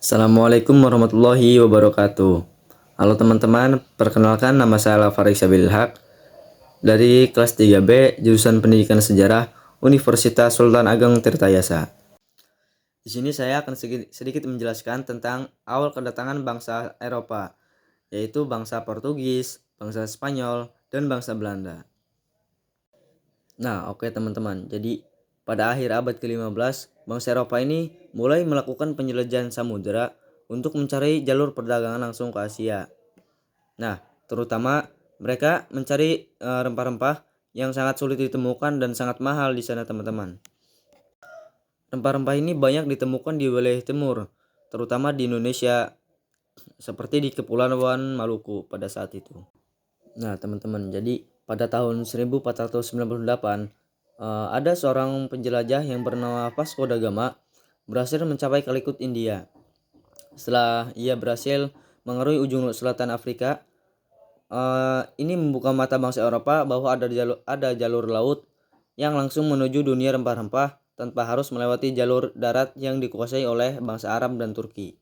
Assalamualaikum warahmatullahi wabarakatuh. Halo teman-teman, perkenalkan nama saya Farid Sabil Haq dari kelas 3B jurusan Pendidikan Sejarah Universitas Sultan Ageng Tirtayasa. Di sini saya akan sedikit menjelaskan tentang awal kedatangan bangsa Eropa, yaitu bangsa Portugis, bangsa Spanyol, dan bangsa Belanda. Nah, oke teman-teman. Jadi pada akhir abad ke-15, bangsa Eropa ini mulai melakukan penjelajahan samudera untuk mencari jalur perdagangan langsung ke Asia. Nah, terutama mereka mencari rempah-rempah yang sangat sulit ditemukan dan sangat mahal di sana, teman-teman. Rempah-rempah ini banyak ditemukan di wilayah timur, terutama di Indonesia, seperti di Kepulauan Maluku pada saat itu. Nah, teman-teman, jadi pada tahun 1498 ada seorang penjelajah yang bernama Vasco da Gama berhasil mencapai Kalikut, India. Setelah ia berhasil mengarungi ujung selatan Afrika, ini membuka mata bangsa Eropa bahwa ada jalur laut yang langsung menuju dunia rempah-rempah tanpa harus melewati jalur darat yang dikuasai oleh bangsa Arab dan Turki.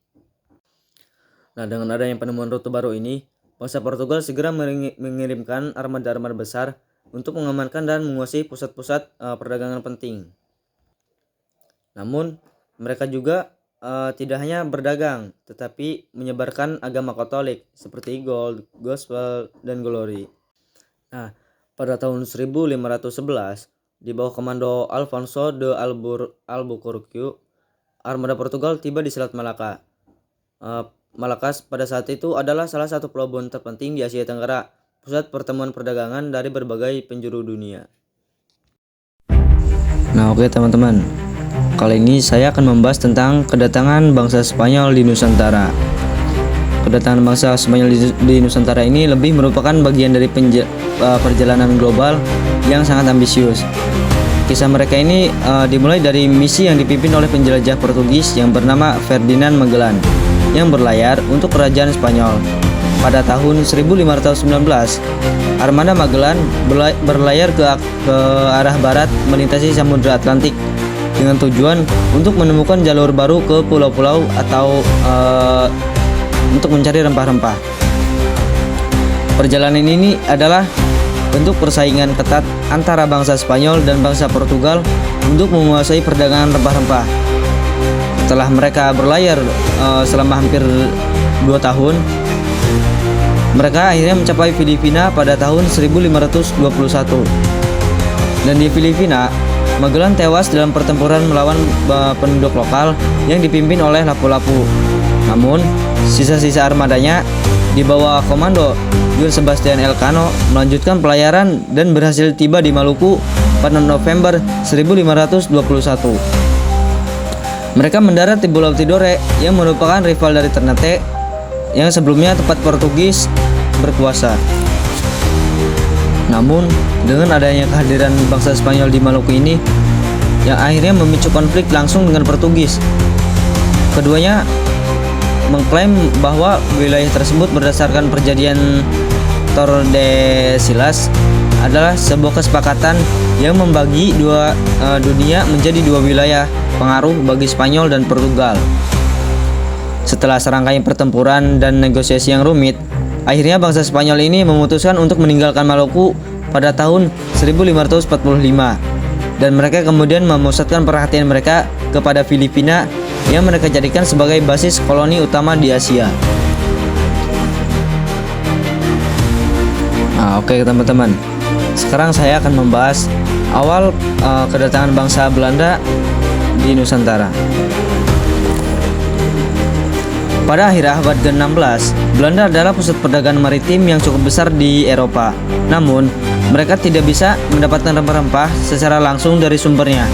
Nah, dengan adanya penemuan rute baru ini, bangsa Portugal segera mengirimkan armada-armada besar untuk mengamankan dan menguasai pusat-pusat perdagangan penting. Namun, mereka juga tidak hanya berdagang, tetapi menyebarkan agama Katolik seperti Gospel, dan Glory. Nah, pada tahun 1511, di bawah komando Alfonso de Albuquerque, armada Portugal tiba di Selat Malaka. Malaka pada saat itu adalah salah satu pelabuhan terpenting di Asia Tenggara, pusat pertemuan perdagangan dari berbagai penjuru dunia. Nah, oke teman-teman, kali ini saya akan membahas tentang kedatangan bangsa Spanyol di Nusantara. Kedatangan bangsa Spanyol di Nusantara ini lebih merupakan bagian dari perjalanan global yang sangat ambisius. Kisah mereka ini dimulai dari misi yang dipimpin oleh penjelajah Portugis yang bernama Ferdinand Magellan yang berlayar untuk kerajaan Spanyol. Pada tahun 1519, armada Magellan berlayar ke arah barat melintasi Samudra Atlantik dengan tujuan untuk menemukan jalur baru ke pulau-pulau atau untuk mencari rempah-rempah. Perjalanan ini adalah bentuk persaingan ketat antara bangsa Spanyol dan bangsa Portugal untuk menguasai perdagangan rempah-rempah. Setelah mereka berlayar selama hampir 2 tahun, mereka akhirnya mencapai Filipina pada tahun 1521. Dan di Filipina, Magellan tewas dalam pertempuran melawan penduduk lokal yang dipimpin oleh Lapu-Lapu. Namun, sisa-sisa armadanya di bawah komando Juan Sebastian Elcano melanjutkan pelayaran dan berhasil tiba di Maluku pada November 1521. Mereka mendarat di Pulau Tidore yang merupakan rival dari Ternate yang sebelumnya tempat Portugis berkuasa. Namun, dengan adanya kehadiran bangsa Spanyol di Maluku ini yang akhirnya memicu konflik langsung dengan Portugis. Keduanya mengklaim bahwa wilayah tersebut berdasarkan perjanjian Tordesillas adalah sebuah kesepakatan yang membagi dunia menjadi 2 wilayah pengaruh bagi Spanyol dan Portugal. Setelah serangkaian pertempuran dan negosiasi yang rumit, akhirnya bangsa Spanyol ini memutuskan untuk meninggalkan Maluku pada tahun 1545 dan mereka kemudian memusatkan perhatian mereka kepada Filipina yang mereka jadikan sebagai basis koloni utama di Asia. Nah, oke teman-teman, sekarang saya akan membahas awal kedatangan bangsa Belanda di Nusantara. Pada akhir abad ke-16, Belanda adalah pusat perdagangan maritim yang cukup besar di Eropa. Namun, mereka tidak bisa mendapatkan rempah-rempah secara langsung dari sumbernya,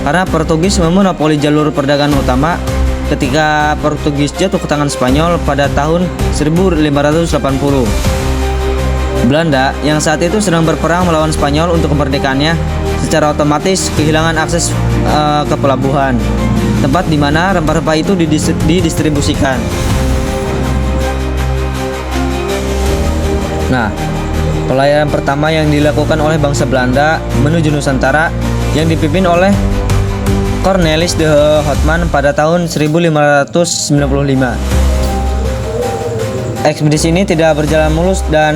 karena Portugis memonopoli jalur perdagangan utama ketika Portugis jatuh ke tangan Spanyol pada tahun 1580. Belanda yang saat itu sedang berperang melawan Spanyol untuk kemerdekaannya secara otomatis kehilangan akses ke pelabuhan, tempat di mana rempah-rempah itu didistribusikan. Nah, pelayaran pertama yang dilakukan oleh bangsa Belanda menuju Nusantara yang dipimpin oleh Cornelis de Houtman pada tahun 1595. Ekspedisi ini tidak berjalan mulus dan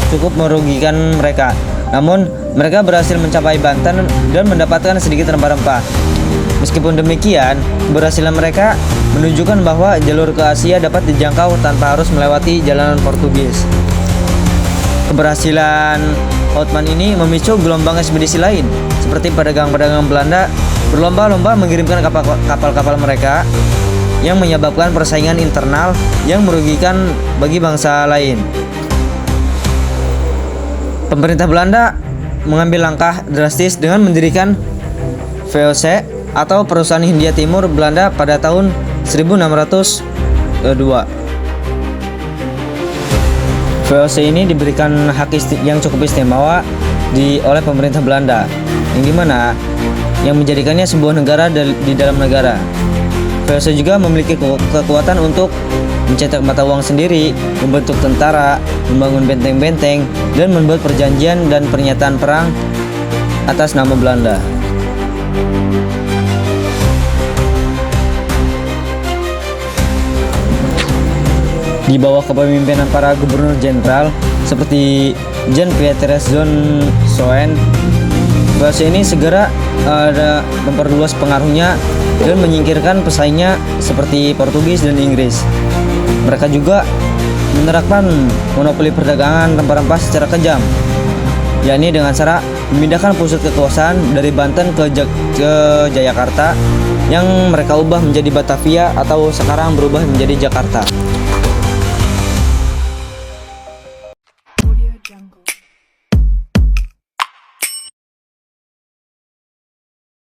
cukup merugikan mereka. Namun, mereka berhasil mencapai Banten dan mendapatkan sedikit rempah-rempah. Meskipun demikian, keberhasilan mereka menunjukkan bahwa jalur ke Asia dapat dijangkau tanpa harus melewati jalanan Portugis. Keberhasilan Houtman ini memicu gelombang ekspedisi lain, seperti pedagang-pedagang Belanda berlomba-lomba mengirimkan kapal-kapal mereka, yang menyebabkan persaingan internal yang merugikan bagi bangsa lain. Pemerintah Belanda mengambil langkah drastis dengan mendirikan VOC atau Perusahaan Hindia Timur Belanda pada tahun 1602. VOC ini diberikan hak yang cukup istimewa oleh pemerintah Belanda, yang dimana yang menjadikannya sebuah negara di dalam negara. VOC juga memiliki kekuatan untuk mencetak mata uang sendiri, membentuk tentara, membangun benteng-benteng, dan membuat perjanjian dan pernyataan perang atas nama Belanda. Di bawah kepemimpinan para gubernur jenderal seperti Jean-Pietres John Soen, VOC ini segera memperluas pengaruhnya dan menyingkirkan pesaingnya seperti Portugis dan Inggris. Mereka juga menerapkan monopoli perdagangan rempah-rempah secara kejam, yakni dengan cara memindahkan pusat kekuasaan dari Banten ke Jayakarta, yang mereka ubah menjadi Batavia atau sekarang berubah menjadi Jakarta.